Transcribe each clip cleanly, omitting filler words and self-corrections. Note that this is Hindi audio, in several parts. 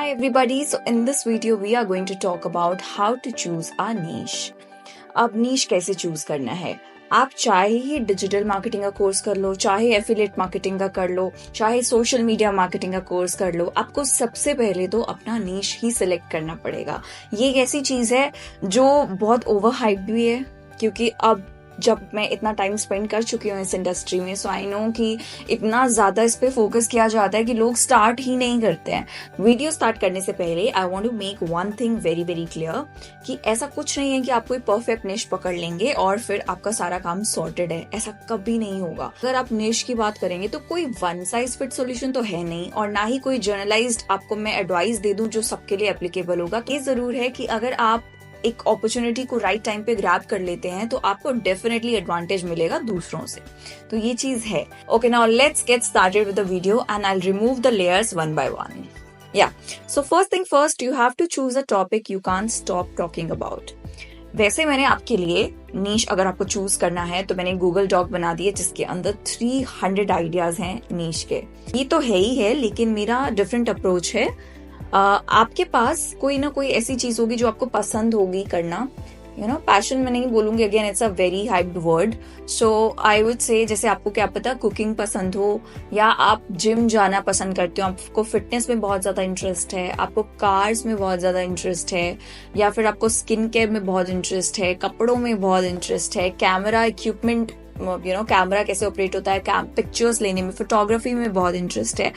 Hi everybody, so in this video we are going to talk about how to choose a niche. अब niche कैसे choose करना है? आप चाहे ही डिजिटल मार्केटिंग का कोर्स कर लो, चाहे एफिलिएट मार्केटिंग का कर लो, चाहे सोशल मीडिया मार्केटिंग का कोर्स कर लो, आपको सबसे पहले तो अपना नीश ही सिलेक्ट करना पड़ेगा। ये एक ऐसी चीज है जो बहुत ओवर हाइप भी है, क्योंकि अब जब मैं इतना टाइम स्पेंड कर चुकी हूँ इस इंडस्ट्री में, सो आई नो कि इतना ज्यादा इस पे फोकस किया जाता है कि लोग स्टार्ट ही नहीं करते हैं। वीडियो स्टार्ट करने से पहले I want to make one thing very very clear कि ऐसा कुछ नहीं है कि आप कोई परफेक्ट निश पकड़ लेंगे और फिर आपका सारा काम सॉर्टेड है। ऐसा कभी नहीं होगा। अगर आप निश की बात करेंगे तो कोई वन साइज फिट सोल्यूशन तो है नहीं, और ना ही कोई जर्नलाइज्ड आपको मैं एडवाइस दे दूं जो सबके लिए एप्लीकेबल होगा। ये जरूर है कि अगर आप एक अपॉर्चुनिटी को राइट टाइम पे ग्रैब कर लेते हैं तो आपको डेफिनेटली एडवांटेज मिलेगा दूसरों से। तो ये चीज है। Okay, now let's get started with the video and I will remove the layers one by one. Yeah so first thing first, you have to choose a topic you can't stop talking about. वैसे मैंने आपके लिए नीश अगर आपको चूज करना है तो मैंने गूगल डॉक बना दी है जिसके अंदर 300 आइडियाज हैं नीश के। ये तो है ही है, लेकिन मेरा डिफरेंट अप्रोच है। आपके पास कोई ना कोई ऐसी चीज होगी जो आपको पसंद होगी करना। पैशन मैं नहीं बोलूंगी, again it's a very hyped word. So I would say जैसे आपको क्या पता कुकिंग पसंद हो, या आप जिम जाना पसंद करते हो, आपको फिटनेस में बहुत ज्यादा इंटरेस्ट है, आपको कार्स में बहुत ज्यादा इंटरेस्ट है, या फिर आपको स्किन केयर में बहुत इंटरेस्ट है, कपड़ों में बहुत इंटरेस्ट है, कैमरा इक्विपमेंट कैमरा कैसे ऑपरेट होता है, पिक्चर्स लेने में, फोटोग्राफी में बहुत इंटरेस्ट है,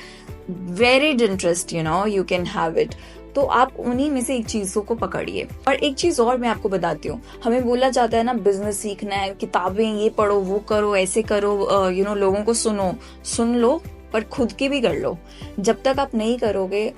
varied interest, you can have it. तो आप उन्हीं में से एक चीजों को पकड़िए। और एक चीज और मैं आपको बताती हूँ, हमें बोला जाता है ना बिजनेस सीखना है, किताबें ये पढ़ो, वो करो, ऐसे करो, लोगों को सुन लो, पर खुद की भी कर लो। जब तक आप नहीं करोगे,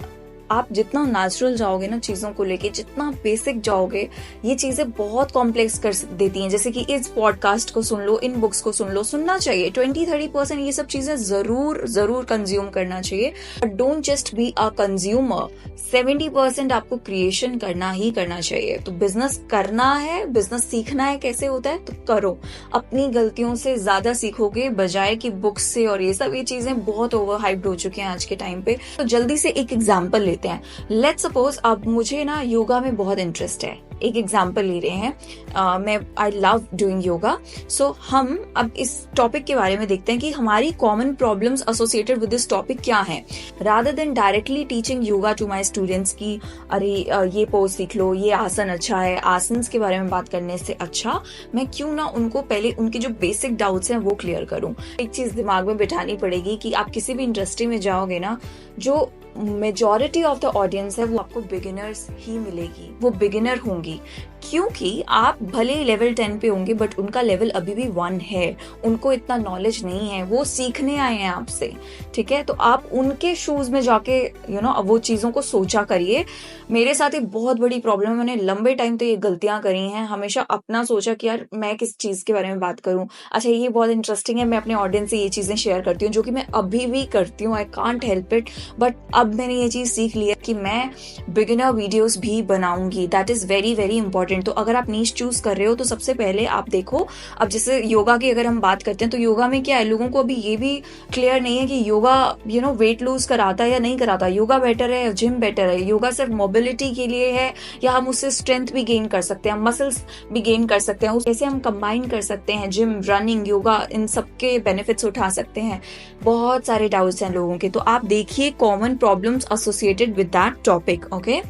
आप जितना नेचुरल जाओगे ना चीजों को लेके, जितना बेसिक जाओगे, ये चीजें बहुत कॉम्प्लेक्स कर देती हैं। जैसे कि इस पॉडकास्ट को सुन लो, इन बुक्स को सुन लो, सुनना चाहिए 20-30% ये सब चीजें जरूर कंज्यूम करना चाहिए। Don't just be a consumer, 70% आपको क्रिएशन करना ही करना चाहिए। तो बिजनेस करना है, बिजनेस सीखना है कैसे होता है तो करो। अपनी गलतियों से ज्यादा सीखोगे बजाय कि बुक्स से। और ये सब ये चीजें बहुत ओवर हाइप्ड हो चुकी हैं आज के टाइम पे। तो जल्दी से एक एग्जाम्पल लेते हैं। लेट्स सपोज अब मुझे ना योगा में बहुत इंटरेस्ट है, एक एग्जाम्पल ले रहे हैं। मैं आई लव डूइंग योगा। सो हम अब इस टॉपिक के बारे में देखते हैं कि हमारी common problems associated with this topic क्या है। Rather than directly teaching yoga to my students की अरे ये पोज सीख लो, ये आसन अच्छा है, आसन्स के बारे में बात करने से अच्छा मैं क्यों ना उनको पहले उनके जो बेसिक डाउट्स हैं वो क्लियर करूं। एक चीज दिमाग में बिठानी पड़ेगी कि आप किसी भी इंडस्ट्री में जाओगे ना, जो मेजॉरिटी ऑफ द ऑडियंस है वो आपको बिगिनर्स ही मिलेगी, वो बिगिनर होंगी, क्योंकि आप भले ही लेवल 10 पे होंगे बट उनका लेवल अभी भी 1 है, उनको इतना नॉलेज नहीं है, वो सीखने आए हैं आपसे। ठीक है, तो आप उनके शूज में जाके वो चीजों को सोचा करिए। मेरे साथ एक बहुत बड़ी प्रॉब्लम है, मैंने लंबे टाइम तो ये गलतियां करी हैं, हमेशा अपना सोचा कि यार मैं किस चीज के बारे में बात करूं, अच्छा ये बहुत इंटरेस्टिंग है, मैं अपने ऑडियंस से ये चीजें शेयर करती हूँ, जो कि मैं अभी भी करती हूँ, I can't help it. But अब मैंने ये चीज सीख ली है कि मैं बिगिनर वीडियोस भी बनाऊंगी। That is very very important. तो अगर आप नीश चूज कर रहे हो तो सबसे पहले आप देखो, अब जैसे योगा की अगर हम बात करते हैं तो योगा में क्या है, लोगों को अभी ये भी क्लियर नहीं है कि योगा वेट लूज कराता है या नहीं कराता, योगा बेटर है या जिम बेटर है, योगा सिर्फ मोबिलिटी के लिए है या हम उससे स्ट्रेंथ भी गेन कर सकते हैं, मसल्स भी गेन कर सकते हैं, कैसे हम कंबाइन कर सकते हैं, जिम, रनिंग, योगा, इन सबके बेनिफिट्स उठा सकते हैं। बहुत सारे डाउट्स हैं लोगों के, तो आप देखिए common problems associated with that topic. Okay,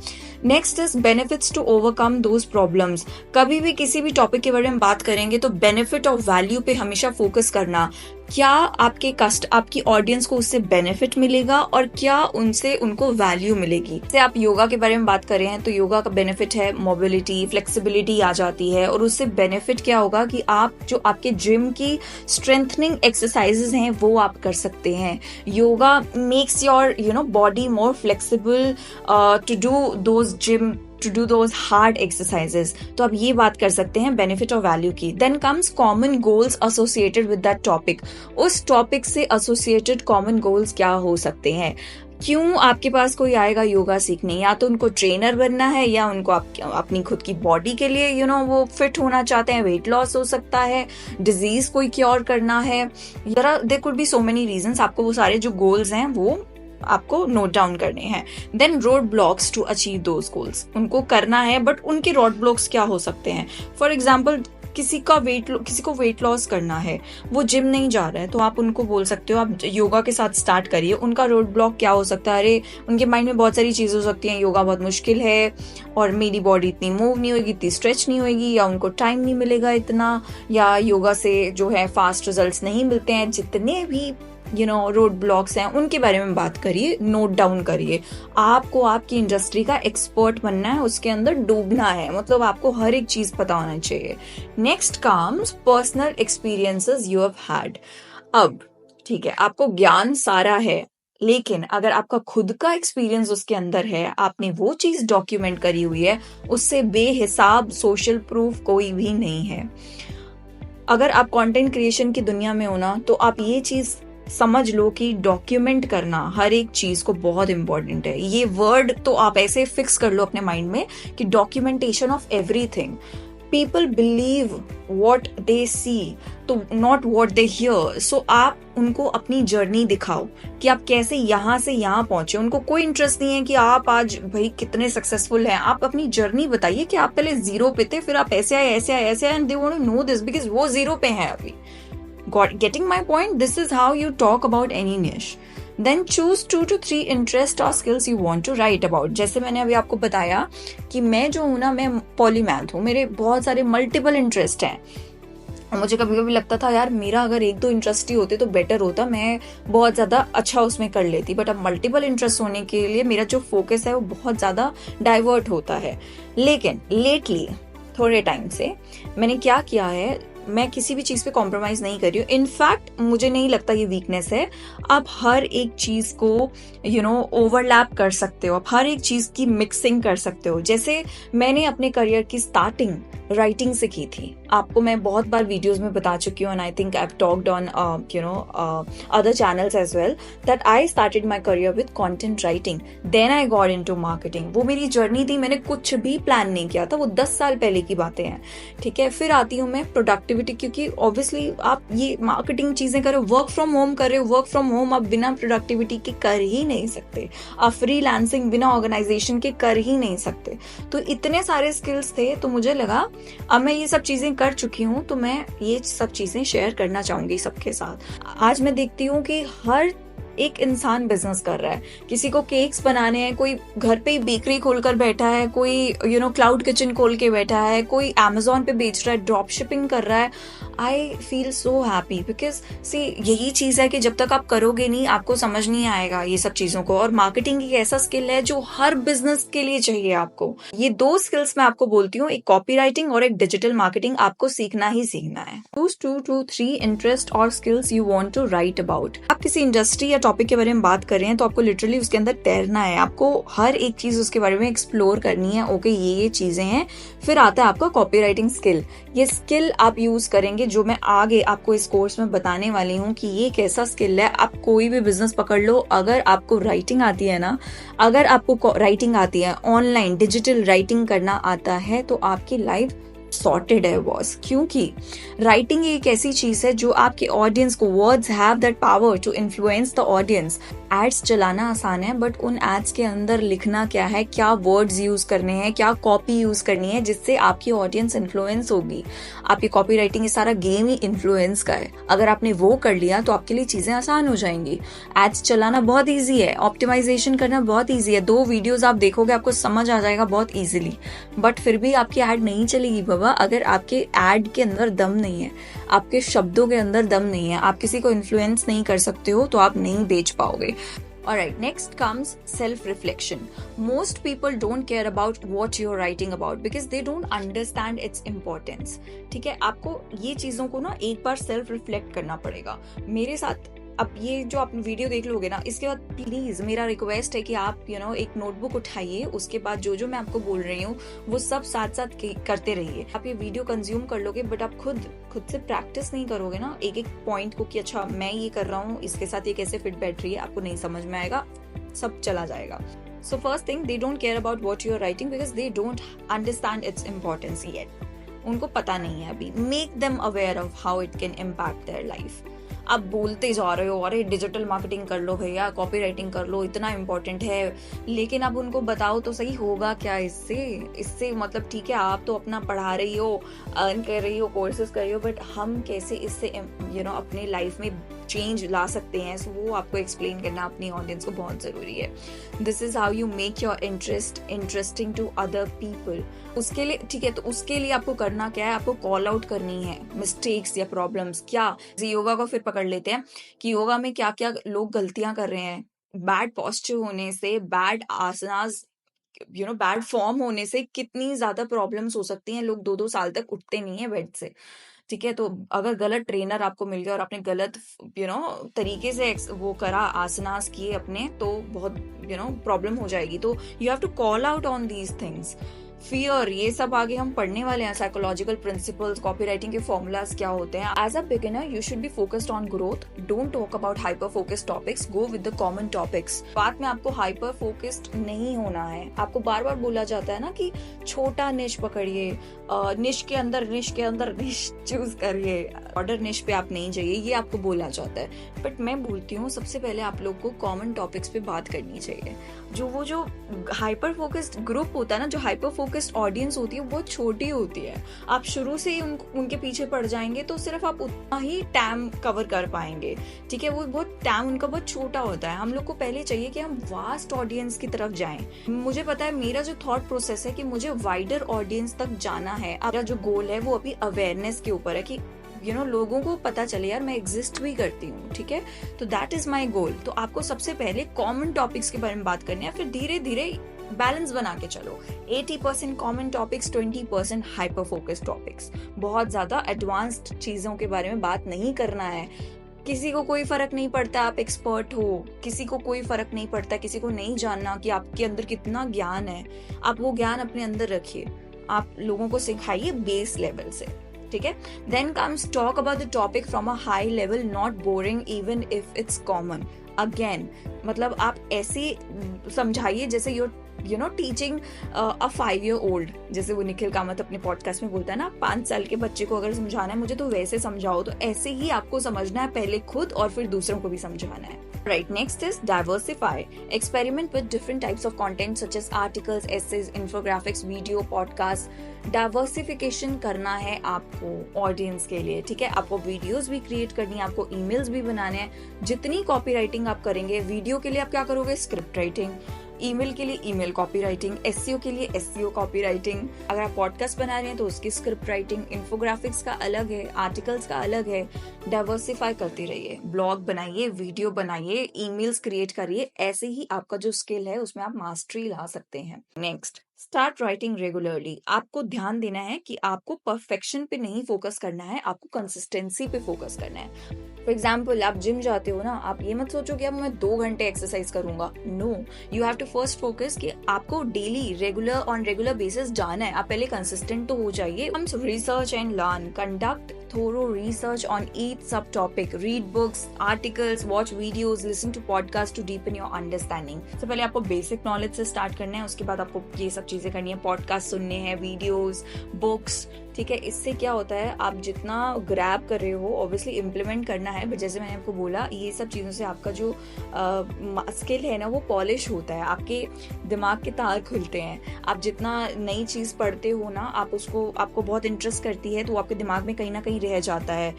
next is benefits to overcome those problems. कभी भी किसी भी टॉपिक के बारे में बात करेंगे तो बेनिफिट ऑफ वैल्यू पे हमेशा फोकस करना। क्या आपकी ऑडियंस को उससे बेनिफिट मिलेगा और क्या उनको वैल्यू मिलेगी। जैसे आप योगा के बारे में बात कर रहे हैं तो योगा का बेनिफिट है मोबिलिटी, फ्लेक्सिबिलिटी आ जाती है, और उससे बेनिफिट क्या होगा कि आप जो आपके जिम की स्ट्रेंथनिंग एक्सरसाइजेस हैं वो आप कर सकते हैं। Yoga makes your body more flexible to do those hard exercises। तो आप ये बात कर सकते हैं बेनिफिट और वैल्यू की। Then comes common goals associated with that topic. उस टॉपिक से एसोसिएटेड कॉमन गोल्स क्या हो सकते हैं। क्यों आपके पास कोई आएगा योगा सीखने, या तो उनको ट्रेनर बनना है, या उनको अपनी खुद की बॉडी के लिए वो फिट होना चाहते हैं, वेट लॉस हो सकता है, डिजीज कोई क्योर करना है, there could be so many reasons. आपको वो सारे जो गोल्स हैं वो आपको नोट डाउन करने हैं। Then road blocks to achieve those goals, उनको करना है बट उनके रोड ब्लॉक्स क्या हो सकते हैं। फॉर एग्जाम्पल किसी को वेट लॉस करना है, वो जिम नहीं जा रहा है, तो आप उनको बोल सकते हो आप योगा के साथ स्टार्ट करिए। उनका रोड ब्लॉक क्या हो सकता है, अरे उनके माइंड में बहुत सारी चीजें हो सकती हैं, योगा बहुत मुश्किल है और मेरी बॉडी इतनी मूव नहीं होगी, इतनी स्ट्रेच नहीं होगी, या उनको टाइम नहीं मिलेगा इतना, या योगा से जो है फास्ट रिजल्ट्स नहीं मिलते हैं। जितने भी रोड ब्लॉक्स हैं उनके बारे में बात करिए, नोट डाउन करिए। आपको आपकी इंडस्ट्री का एक्सपर्ट बनना है, उसके अंदर डूबना है, मतलब आपको हर एक चीज पता होना चाहिए। Next comes personal experiences you have had. अब ठीक है, आपको ज्ञान सारा है, लेकिन अगर आपका खुद का एक्सपीरियंस उसके अंदर है, आपने वो चीज डॉक्यूमेंट करी हुई है, उससे बेहिसाब सोशल प्रूफ कोई भी नहीं है। अगर आप कंटेंट क्रिएशन की दुनिया में हो ना, तो आप ये चीज समझ लो कि डॉक्यूमेंट करना हर एक चीज को बहुत इंपॉर्टेंट है। ये वर्ड तो आप ऐसे फिक्स कर लो अपने माइंड में कि documentation of everything. People believe what they see, तो not what they hear. So आप उनको अपनी जर्नी दिखाओ कि आप कैसे यहाँ से यहाँ पहुंचे। उनको कोई इंटरेस्ट नहीं है कि आप आज भाई कितने सक्सेसफुल हैं, आप अपनी जर्नी बताइए कि आप पहले जीरो पे थे, फिर आप ऐसे आए ऐसे आए ऐसे आए, and they want to know this because वो जीरो पे हैं अभी। Getting my point? This is how you talk about any niche. Then choose 2 to 3 interests or skills you want to write about. जैसे मैंने अभी आपको बताया कि मैं जो हूँ ना, मैं पॉलीमैथ हूँ, मेरे बहुत सारे मल्टीपल इंटरेस्ट हैं। मुझे कभी कभी लगता था यार मेरा अगर 1-2 इंटरेस्ट ही होते तो बेटर होता, मैं बहुत ज्यादा अच्छा उसमें कर लेती। बट अब मल्टीपल इंटरेस्ट होने के लिए मेरा जो फोकस है वो बहुत ज्यादा डाइवर्ट होता है। लेकिन लेटली थोड़े टाइम से मैंने क्या किया है, मैं किसी भी चीज पे कॉम्प्रोमाइज नहीं कर रही हूँ। इनफैक्ट मुझे नहीं लगता ये वीकनेस है। आप हर एक चीज को ओवरलैप कर सकते हो, आप हर एक चीज की मिक्सिंग कर सकते हो। जैसे मैंने अपने करियर की स्टार्टिंग राइटिंग से की थी, आपको मैं बहुत बार वीडियोस में बता चुकी हूँ, and I think I have talked on other channels as well that I started my career with content writing, then I got into marketing. वो मेरी जर्नी थी, मैंने कुछ भी प्लान नहीं किया था, वो 10 साल पहले की बातें हैं। ठीक है, फिर आती हूँ मैं प्रोडक्टिविटी, क्योंकि ऑब्वियसली आप ये मार्केटिंग चीजें कर रहे हो, वर्क फ्रॉम होम कर रहे हो, वर्क फ्रॉम होम आप बिना प्रोडक्टिविटी के कर ही नहीं सकते, आप फ्रीलांसिंग बिना ऑर्गेनाइजेशन के कर ही नहीं सकते। तो इतने सारे स्किल्स थे, तो मुझे लगा अब मैं ये सब चीजें कर चुकी हूँ तो मैं ये सब चीजें शेयर करना चाहूंगी सबके साथ। आज मैं देखती हूँ कि हर एक इंसान बिजनेस कर रहा है, किसी को केक्स बनाने हैं, कोई घर पे ही बेकरी खोलकर बैठा है, कोई क्लाउड किचन खोल के बैठा है, कोई अमेजोन पे बेच रहा है, ड्रॉप शिपिंग कर रहा है। I feel so happy because see यही चीज है कि जब तक आप करोगे नहीं आपको समझ नहीं आएगा ये सब चीजों को। और मार्केटिंग एक ऐसा स्किल है जो हर बिजनेस के लिए चाहिए आपको। ये 2 स्किल्स मैं आपको बोलती हूँ, एक कॉपी राइटिंग और एक डिजिटल मार्केटिंग, आपको सीखना ही सीखना है। चूज 2 to 3 इंटरेस्ट और skills you want to write about. आप किसी इंडस्ट्री या टॉपिक के बारे में बात कर रहे हैं तो आपको लिटरली उसके अंदर तैरना है, आपको हर एक चीज उसके बारे में एक्सप्लोर करनी है। ओके, ये चीजें हैं। फिर आता है आपका कॉपी राइटिंग स्किल। ये स्किल आप यूज करेंगे, जो मैं आगे आपको इस कोर्स में बताने वाली हूँ कि ये कैसा स्किल है। आप कोई भी बिजनेस पकड़ लो, अगर आपको राइटिंग आती है ना, अगर आपको राइटिंग आती है, ऑनलाइन डिजिटल राइटिंग करना आता है, तो आपकी लाइफ सॉर्टेड है बॉस। क्योंकि राइटिंग एक ऐसी चीज है जो आपके ऑडियंस को, words have that power to influence the audience. Ads चलाना आसान है, बट उन एड्स के अंदर लिखना क्या है, क्या वर्ड्स यूज करने हैं, क्या कॉपी यूज करनी है जिससे आपकी ऑडियंस इन्फ्लुएंस होगी। आपकी कॉपी राइटिंग, ये सारा गेम ही इन्फ्लुएंस का है। अगर आपने वो कर लिया तो आपके लिए चीजें आसान हो जाएंगी। एड्स चलाना बहुत ईजी है, ऑप्टिमाइजेशन करना बहुत ईजी है। 2 वीडियोज आप देखोगे आपको समझ आ जाएगा बहुत ईजिली। बट फिर भी आपकी एड नहीं चलेगी बाबा अगर आपके एड के अंदर दम नहीं है, आपके शब्दों के अंदर दम नहीं है, आप किसी को इन्फ्लुएंस नहीं कर सकते हो, तो आप नहीं बेच पाओगे। Alright, next comes self-reflection. Most people don't care about what you're writing about because they don't understand its importance. ठीक है, आपको ये चीजों को ना एक बार सेल्फ रिफ्लेक्ट करना पड़ेगा। मेरे साथ अब ये जो आप वीडियो देख लोगे ना, इसके बाद प्लीज मेरा रिक्वेस्ट है कि आप एक नोटबुक उठाइए, उसके बाद जो जो मैं आपको बोल रही हूँ वो सब साथ साथ करते रहिए। आप ये वीडियो कंज्यूम कर लोगे, बट आप खुद से प्रैक्टिस नहीं करोगे ना एक एक पॉइंट को कि अच्छा मैं ये कर रहा हूँ, इसके साथ ये कैसे फिट बैठ रही है, आपको नहीं समझ में आएगा, सब चला जाएगा। So first thing, they don't care about what you are writing because they don't understand its importance yet. उनको पता नहीं है अभी। Make them aware of how it can impact their life. आप बोलते जा रहे हो अरे डिजिटल मार्केटिंग कर लो भैया, कॉपी राइटिंग कर लो, इतना इम्पोर्टेंट है, लेकिन अब उनको बताओ तो सही होगा क्या इससे मतलब ठीक है आप तो अपना पढ़ा रही हो, अर्न कर रही हो, कोर्सेज कर रही हो, बट हम कैसे इससे अपने लाइफ में चेंज ला सकते हैं, सो वो आपको एक्सप्लेन करना अपनी ऑडियंस को बहुत ज़रूरी है। This is how you make your interest interesting to other people. उसके लिए ठीक है, तो उसके लिए आपको करना क्या है, आपको कॉल आउट करनी है मिस्टेक्स या प्रॉब्लम्स। क्या योगा को फिर पकड़ लेते हैं कि योगा में क्या क्या लोग गलतियां कर रहे हैं। बैड पॉस्चर होने से, बैड आसनास, बैड फॉर्म होने से कितनी ज्यादा प्रॉब्लम्स हो सकती हैं। लोग 2-2 साल तक उठते नहीं है बेड से, ठीक है। तो अगर गलत ट्रेनर आपको मिल गया और आपने गलत तरीके से वो करा, आसनास किए अपने, तो बहुत प्रॉब्लम हो जाएगी। तो you have to call out on these things. Fear, ये सब आगे हम पढ़ने वाले हैं, साइकोलॉजिकल प्रिंसिपल्स, कॉपीराइटिंग के फॉर्मूलाज क्या होते हैं। As a beginner you should be focused on growth, don't talk about hyper focused topics, go with the common topics. बात में आपको हाइपर फोकस्ड नहीं होना है। आपको बार बार बोला जाता है ना कि छोटा निश पकड़िए, निश के अंदर निश चूज करिए, ऑर्डर निश पे आप नहीं जाइए, ये आपको बोला जाता है। बट मैं बोलती हूँ सबसे पहले आप लोग को कॉमन टॉपिक्स पे बात करनी चाहिए। जो हाइपर फोकस्ड ग्रुप होता है ना, जो हाइपर फोकस्ड ऑडियंस होती है, वो छोटी होती है। आप शुरू से ही उनके पीछे पड़ जाएंगे तो सिर्फ आप उतना ही टैम कवर कर पाएंगे, ठीक है। वो बहुत टैम उनका बहुत छोटा होता है। हम लोग को पहले चाहिए कि हम वास्ट ऑडियंस की तरफ जाएं। मुझे पता है मेरा जो थॉट प्रोसेस है कि मुझे वाइडर ऑडियंस तक जाना है। मेरा जो गोल है वो अभी अवेयरनेस के ऊपर है कि लोगों को पता चले यार मैं एग्जिस्ट भी करती हूँ, ठीक है। तो दैट इज माई गोल। तो आपको सबसे पहले कॉमन टॉपिक्स के बारे में बात करनी है, फिर धीरे धीरे बैलेंस बना के चलो। 80% common topics, 20% hyper focused topics. बहुत ज्यादा एडवांस्ड चीजों के बारे में बात नहीं करना है। किसी को कोई फर्क नहीं पड़ता आप एक्सपर्ट हो, किसी को कोई फर्क नहीं पड़ता, किसी को नहीं जानना कि आपके अंदर कितना ज्ञान है। आप वो ज्ञान अपने अंदर रखिए, आप लोगों को सिखाइए बेस लेवल से, ठीक है। Then comes talk about the topic from a high level, not boring even if it's common. Again मतलब आप ऐसे समझाइए जैसे टीचिंग अ 5-year-old, जैसे वो निखिल कामत अपने पॉडकास्ट में बोलता है ना, 5 साल के बच्चे को अगर समझाना है मुझे तो वैसे समझाओ। तो ऐसे ही आपको समझना है, पहले खुद और फिर दूसरों को भी समझाना है। Right, next is diversify. Experiment with different types of content such as articles, essays, infographics, video, podcast. Diversification करना है आपको ऑडियंस के लिए, ठीक है। आपको वीडियोस भी क्रिएट करनी है, आपको ईमेल्स भी बनाने हैं। जितनी कॉपी राइटिंग आप करेंगे, वीडियो के लिए आप क्या करोगे, स्क्रिप्ट राइटिंग, ईमेल के लिए ईमेल कॉपी राइटिंग, एसईओ के लिए एसईओ कॉपी राइटिंग, अगर आप पॉडकास्ट बना रहे हैं तो उसकी स्क्रिप्ट राइटिंग, इन्फोग्राफिक्स का अलग है, आर्टिकल्स का अलग है। डाइवर्सिफाई करते रहिए, ब्लॉग बनाइए, वीडियो बनाइए, ईमेल्स क्रिएट करिए। ऐसे ही आपका जो स्किल है उसमें आप मास्टरी ला सकते हैं। Next, start writing regularly. आपको ध्यान देना है कि आपको परफेक्शन पे नहीं फोकस करना है, आपको कंसिस्टेंसी पे फोकस करना है। फॉर एग्जाम्पल आप जिम जाते हो ना, आप ये मत सोचो कि अब मैं 2 घंटे एक्सरसाइज करूंगा। No, you have to first focus कि आपको डेली ऑन रेगुलर बेसिस जाना है। आप पहले कंसिस्टेंट तो हो जाइए। Research and learn, conduct thorough research on each subtopic, read books, articles, watch videos, listen to podcasts to deepen your understanding. तो पहले आपको बेसिक नॉलेज से स्टार्ट करना है, उसके बाद आपको ये सब चीजें करनी है, पॉडकास्ट सुनने हैं, वीडियोस, बुक्स, ठीक है। इससे क्या होता है, आप जितना ग्रैब कर रहे हो ऑब्वियसली इम्प्लीमेंट करना है, बट जैसे मैंने आपको बोला ये सब चीज़ों से आपका जो स्किल है ना वो पॉलिश होता है, आपके दिमाग के तार खुलते हैं। आप जितना नई चीज़ पढ़ते हो ना, आपको बहुत इंटरेस्ट करती है, तो आपके दिमाग में कहीं ना कहीं रह जाता है।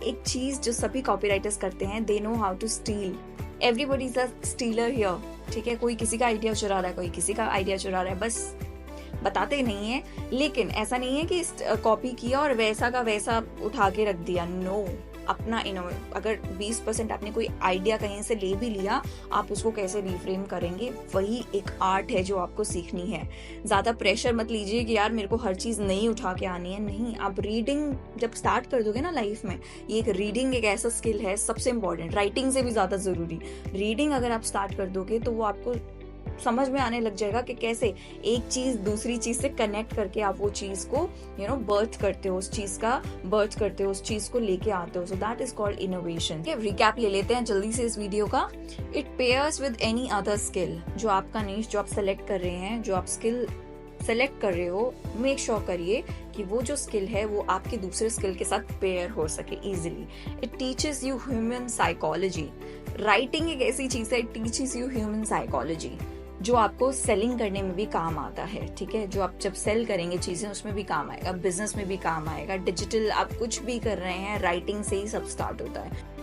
एक चीज़ जो सभी कॉपीराइटर्स करते हैं, they know how to steal. Everybody is a stealer here, ठीक है। कोई किसी का आइडिया चुरा रहा है, कोई किसी का आइडिया चुरा रहा है, बस बताते नहीं है। लेकिन ऐसा नहीं है कि कॉपी किया और वैसा का वैसा उठा के रख दिया। नो, अपना अगर 20% आपने कोई आइडिया कहीं से ले भी लिया, आप उसको कैसे रिफ्रेम करेंगे, वही एक आर्ट है जो आपको सीखनी है। ज्यादा प्रेशर मत लीजिए कि यार मेरे को हर चीज नहीं उठा के आनी है। नहीं, आप रीडिंग जब स्टार्ट कर दोगे ना लाइफ में, ये एक रीडिंग एक ऐसा स्किल है सबसे इंपॉर्टेंट, राइटिंग से भी ज्यादा जरूरी। रीडिंग अगर आप स्टार्ट कर दोगे तो वो आपको समझ में आने लग जाएगा कि कैसे एक चीज दूसरी चीज से कनेक्ट करके आप वो चीज को बर्थ करते हो, उस चीज को लेके आते हो। So that is called innovation. Recap ले लेते हैं जल्दी से इस वीडियो का। It pairs with any other skill. जो आपका नीश जो आप सेलेक्ट कर रहे हैं, जो आप स्किल सेलेक्ट कर रहे हो, मेक श्योर करिए कि वो जो स्किल है वो आपके दूसरे स्किल के साथ पेयर हो सके easily. It teaches you human psychology. Writing एक ऐसी चीज है, it teaches you human psychology, जो आपको सेलिंग करने में भी काम आता है। ठीक है, जो आप जब सेल करेंगे चीजें उसमें भी काम आएगा, बिजनेस में भी काम आएगा। डिजिटल आप कुछ भी कर रहे हैं, राइटिंग से ही सब स्टार्ट होता है।